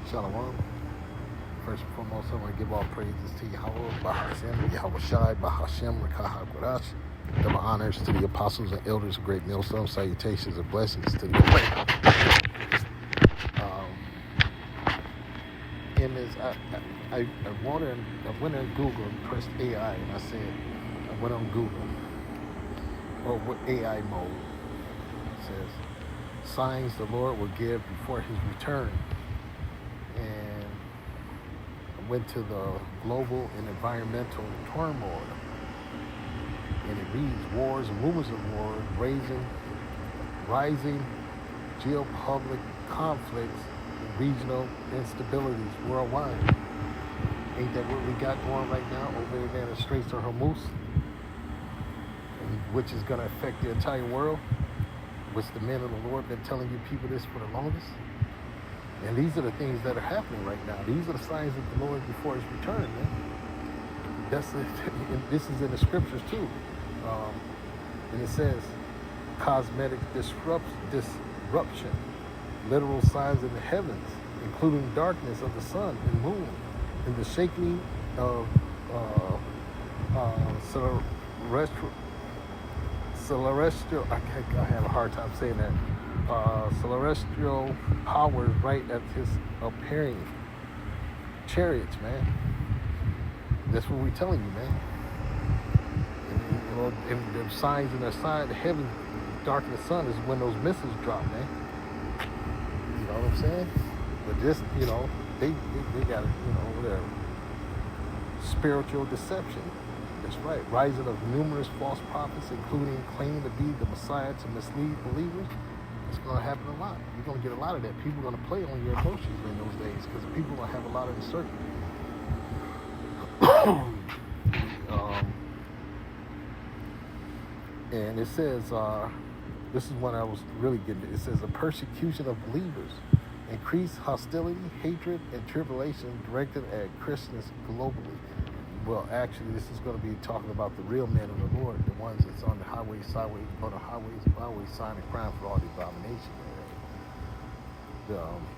Shalom. First and foremost, I want to give all praises to Yahweh, Bahashem, Yahweh Shai, Bahashem, Rakah HaKodash. Give my honors to the apostles and elders of Great Millstone. Salutations and blessings to the in this, I went on Google and pressed AI, and I went on Google, or what AI mode. It says, signs the Lord will give before his return. And I went to the global and environmental turmoil. And it reads, wars and rumors of war, rising geopolitical conflicts, and regional instabilities worldwide. Ain't that what we got going right now over there in the Straits of Hormuz? Which is going to affect the entire world, which the men of the Lord been telling you people this for the longest. And these are the things that are happening right now. These are the signs of the Lord before his return, man. This is in the scriptures too. And it says, cosmetic disruption, literal signs in the heavens, including darkness of the sun and moon, and the shaking of celestial, I have a hard time saying that, celestial powers right at his appearing. Chariots, man. That's what we're telling you, man. And the signs in the side, the heaven, dark in the sun is when those missiles drop, man. You know what I'm saying? But just, they got, their spiritual deception. That's right. Rising of numerous false prophets, including claiming to be the Messiah to mislead believers. It's going to happen a lot. You're going to get a lot of that. People are going to play on your emotions in those days because people are going to have a lot of uncertainty. And it says, this is what I was really getting at. It says, the persecution of believers, increased hostility, hatred, and tribulation directed at Christians globally. Well, actually, this is going to be talking about the real men of the Lord, the ones that's on the highways, sideways, on the highways, byways, signing crime for all the abomination.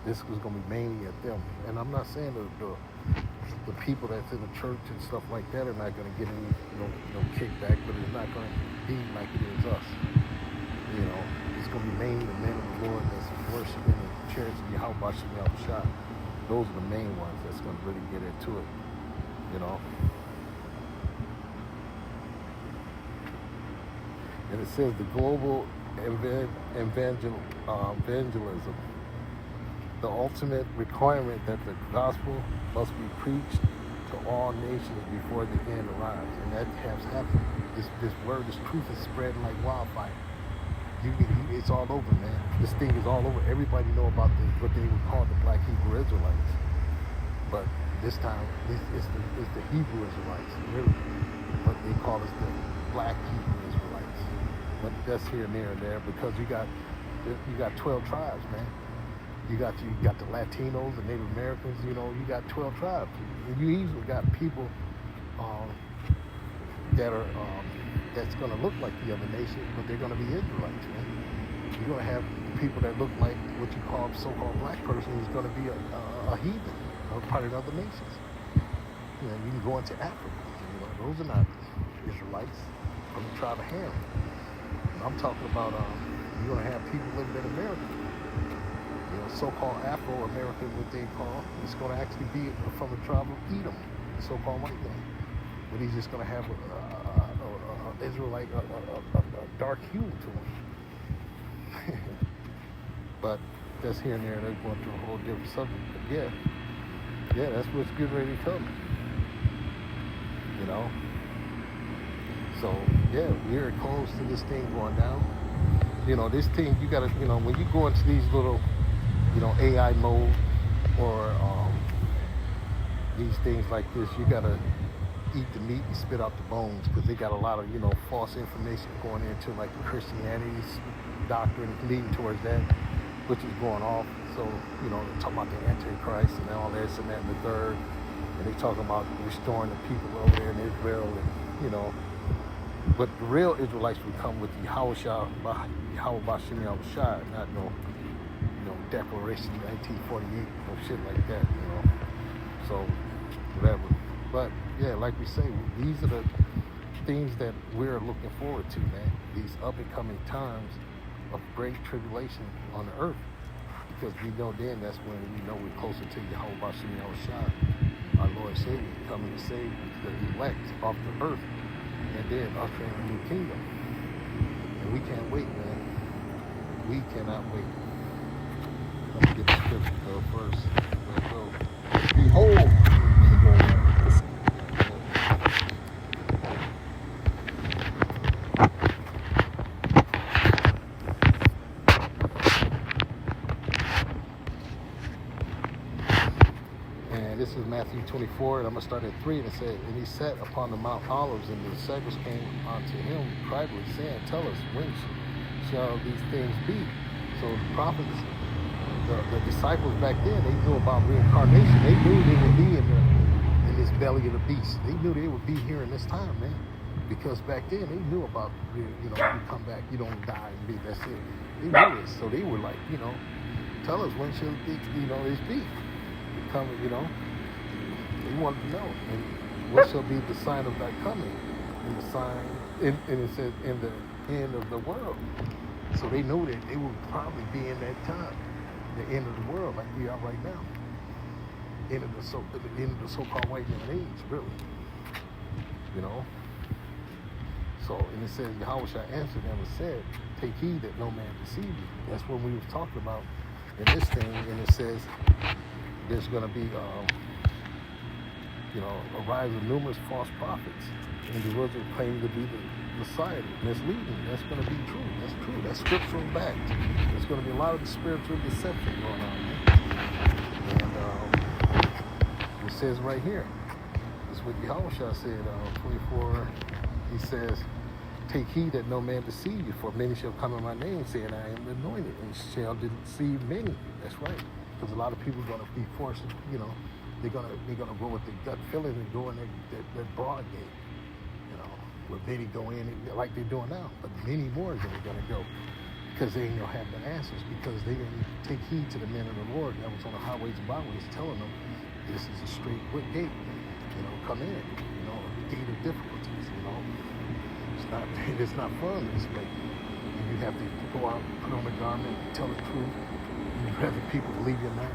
This was going to be mainly at them. And I'm not saying the people that's in the church and stuff like that are not going to get any no kickback, but it's not going to be like it is us. It's going to be mainly the men of the Lord that's worshiping and cherishing Yahweh Shai. Those are the main ones that's going to really get into it. And it says the global evangelism, the ultimate requirement that the gospel must be preached to all nations before the end arrives. And that has happened. This word, this truth is spreading like wildfire. It's all over, man. This thing is all over. Everybody know about what they would call the Black Hebrew Israelites. But this time, it's the Hebrew Israelites, really. But they call us the Black Hebrew Israelites. But that's here and there because you got 12 tribes, man. You got the Latinos, the Native Americans. You got 12 tribes. And you easily got people that are that's going to look like the other nations, but they're going to be Israelites, man. You're going to have people that look like what you call so-called black person who's going to be a heathen. Part of other nations. You can go into Africa. Those are not Israelites from the tribe of Ham. I'm talking about you're going to have people living in America. So-called Afro-American, what they call. It's going to actually be from the tribe of Edom, the so-called white man. But he's just going to have a Israelite, a dark hue to him. But that's here and there. They're going through a whole different subject. But yeah, that's what's getting ready to come. So yeah, we're close to this thing going down. This thing you gotta, when you go into these little, AI mode or these things like this, you gotta eat the meat and spit out the bones because they got a lot of, false information going into like the Christianity's doctrine leading towards that, which is going off. So, they're talking about the Antichrist and all this and that and the third. And they talking about restoring the people over there in Israel and, But the real Israelites would come with Yahweh Bashim Yahushua, not Declaration 1948, no shit like that, So, whatever. But yeah, like we say, these are the things that we're looking forward to, man. These up and coming times of great tribulation on the earth. Because we know then that's when we know we're closer to Yahweh Bashim Yahushua, our Lord and Savior, coming to save the elect off the earth and then usher in a new kingdom. And we can't wait, man. We cannot wait. Let me get the scripture first. Let's go. Behold. And this is Matthew 24, and I'm going to start at 3, and it said, and he sat upon the Mount Olives, and the disciples came unto him privately, saying, tell us, when shall these things be? So the prophets, the disciples back then, they knew about reincarnation. They knew they would be in this belly of the beast. They knew they would be here in this time, man. Because back then, they knew about, you come back, you don't die and be, that's it. They knew this. So they were like, tell us, when shall this be? Coming, they wanted to know. And what shall be the sign of thy coming? And the sign, and it says, in the end of the world. So they knew that they would probably be in that time, the end of the world, like we are right now. End of the so-called white man age, really. So, and it says, Yahweh shall answer them and said, take heed that no man deceive you. That's what we were talking about in this thing, and it says, there's going to be, a rise of numerous false prophets, individuals claiming to be the Messiah, misleading. That's going to be true. That's true. That's scriptural backed. There's going to be a lot of spiritual deception going on there. And it says right here, this is what Yahushua said, 24, he says, take heed that no man deceive you, for many shall come in my name, saying, I am anointed, and shall deceive many. That's right. Because a lot of people are going to be forced, they're gonna go with the gut feeling and go in that broad gate, where many go in like they're doing now, but many more are gonna go because they ain't gonna have the answers, because they didn't take heed to the men of the Lord that was on the highways and byways telling them this is a straight gate, come in, the gate of difficulties, it's not fun this way. You have to go out, put on the garment, tell the truth. You'd rather people believe you not,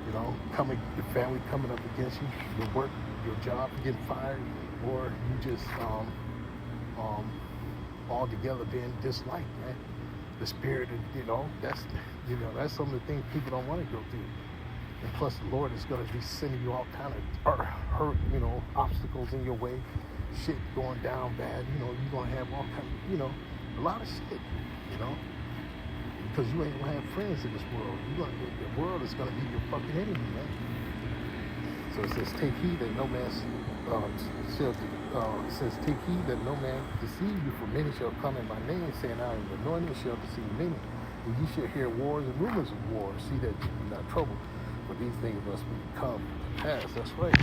your family coming up against you, your work, your job getting fired, or you just altogether being disliked, man. The spirit, that's some of the things people don't want to go through. And plus, the Lord is going to be sending you all kind of hurt, obstacles in your way, shit going down bad. You're going to have all kind of, a lot of shit, because you ain't gonna have friends in this world. The world is gonna be your fucking enemy, man. So it says, take heed that no man it says, take heed that no man deceive you, for many shall come in my name, saying, I am anointed, shall deceive many. And you shall hear wars and rumors of wars. See that you be not troubled, for these things must come to pass. That's right.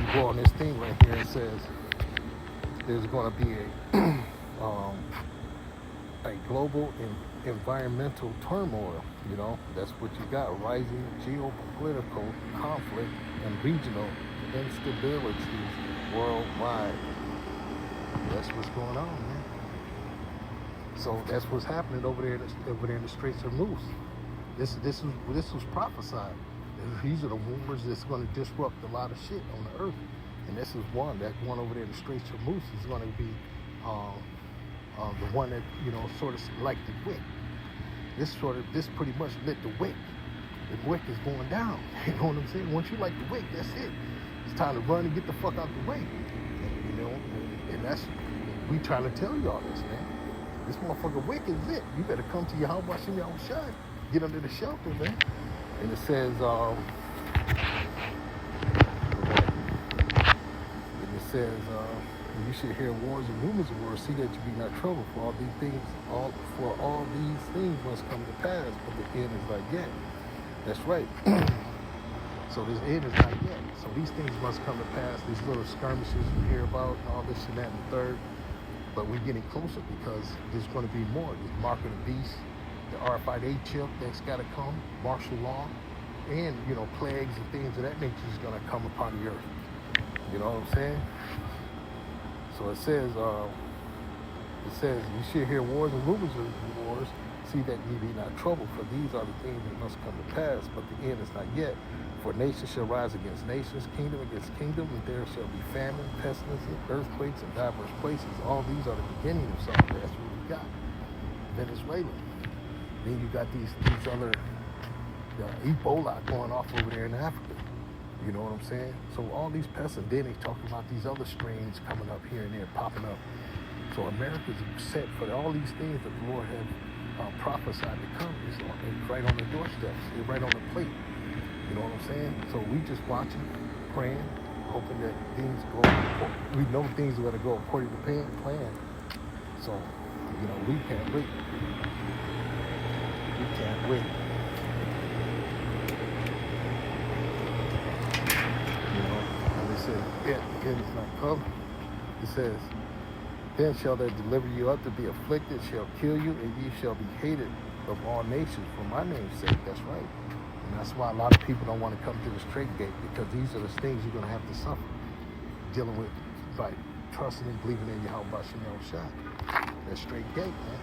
You go on this thing right here, it says there's gonna be a global environmental turmoil, that's what you got, rising geopolitical conflict and regional instabilities worldwide. That's what's going on, man. So that's what's happening over there in the Straits of Hormuz. This was prophesied. These are the rumors that's going to disrupt a lot of shit on the earth, and this is one. That one over there in the Straits of Hormuz is going to be the one that sort of like the wick. This pretty much lit the wick. The wick is going down. You know what I'm saying? Once you light the wick, that's it. It's time to run and get the fuck out the way. And that's, we trying to tell y'all this, man. This motherfucker wick is it. You better come to Yahweh Bashim Yahushua. Get under the shelter, man. And it says, you should hear wars and rumors of wars. See that you be not troubled. For all these things must come to pass, but the end is not yet. That's right. So this end is not yet. So these things must come to pass. These little skirmishes you hear about, all this and that and the third. But we're getting closer because there's going to be more. There's mark of the beast, the RFID chip that's got to come, martial law, and plagues and things of that nature is going to come upon the earth. You know what I'm saying? So it says, you should hear wars and rumors of wars. See that ye be not troubled, for these are the things that must come to pass, but the end is not yet. For nation shall rise against nations, kingdom against kingdom, and there shall be famine, pestilences, earthquakes in diverse places. All these are the beginning of something. That's what we got. Venezuela. Then you got these other Ebola going off over there in Africa. You know what I'm saying? So all these pests, and then they talking about these other strains coming up here and there, popping up. So America's set for all these things that the Lord had prophesied to come. It's right on the doorsteps. It's right on the plate. You know what I'm saying? So we just watching, praying, hoping that things go. We know things are going to go according to plan. So, we can't wait. We can't wait. And it says, the end is not come. It says, then shall they deliver you up to be afflicted, shall kill you, and ye shall be hated of all nations for my name's sake. That's right. And that's why a lot of people don't want to come to the straight gate, because these are the things you're going to have to suffer dealing with by trusting and believing in Yahweh B'Shem Shai. That straight gate, man.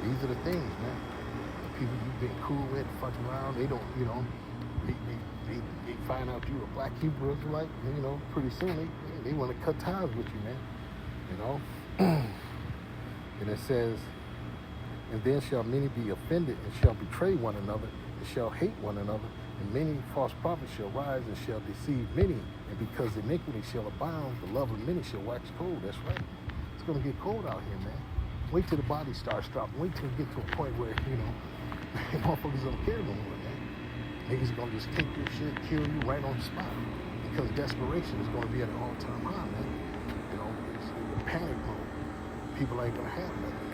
These are the things, man. The people you've been cool with, fucking around, they don't, they find out you're a black Hebrew Israelite, pretty soon they want to cut ties with you, man. And it says, and then shall many be offended and shall betray one another and shall hate one another, and many false prophets shall rise and shall deceive many, and because iniquity shall abound, the love of many shall wax cold. That's right. It's going to get cold out here, man. Wait till the body starts dropping. Wait till we get to a point where, motherfuckers don't care no more, man. Niggas going to just take your shit, kill you right on the spot, because desperation is going to be at an all-time high, man. It's panic mode. People ain't going to have nothing.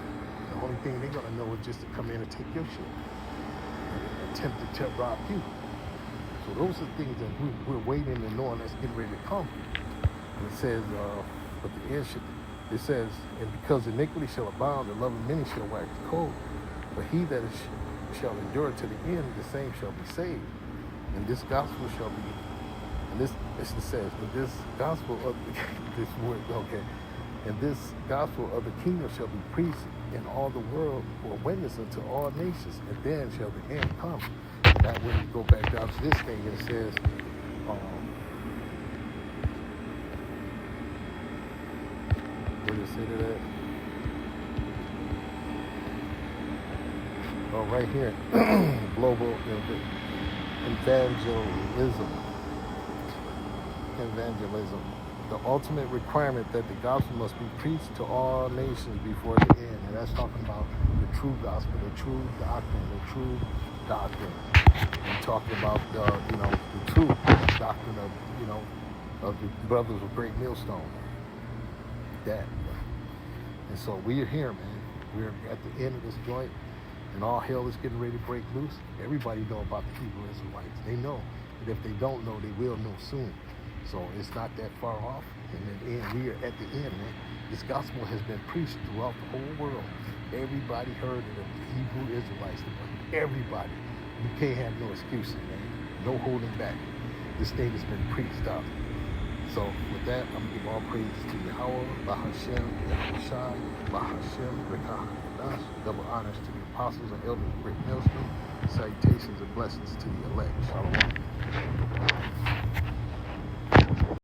The only thing they're going to know is just to come in and take your shit. Attempt to rob you. So those are the things that we're waiting and knowing that's getting ready to come. And it says, but the end it says, and because iniquity shall abound, the love of many shall wax cold. But he that shall endure to the end, the same shall be saved. And this gospel shall be, and this says, but this gospel of this word, okay. And this gospel of the kingdom shall be preached in all the world for a witness unto all nations, and then shall the end come. And that when you go back down to this thing, and it says, what does it say to that? Oh, right here, global evangelism. The ultimate requirement that the gospel must be preached to all nations before the end. And that's talking about the true gospel, the true doctrine. And talking about, the true doctrine of the brothers of Great Millstone. That. And so we're here, man. We're at the end of this joint, and all hell is getting ready to break loose. Everybody know about the Hebrew Israelites. They know. And if they don't know, they will know soon. So it's not that far off. And then we are at the end, man. This gospel has been preached throughout the whole world. Everybody heard of the Hebrew Israelites. Everybody. You can't have no excuses, man. No holding back. This thing has been preached out. So with that, I'm going to give all praises to Yahweh, Bahashem, Yahushai, Bahashem, Rekah Hadash. Double honors to the apostles and elders of Great Millstone. Salutations and blessings to the elect. Shalom.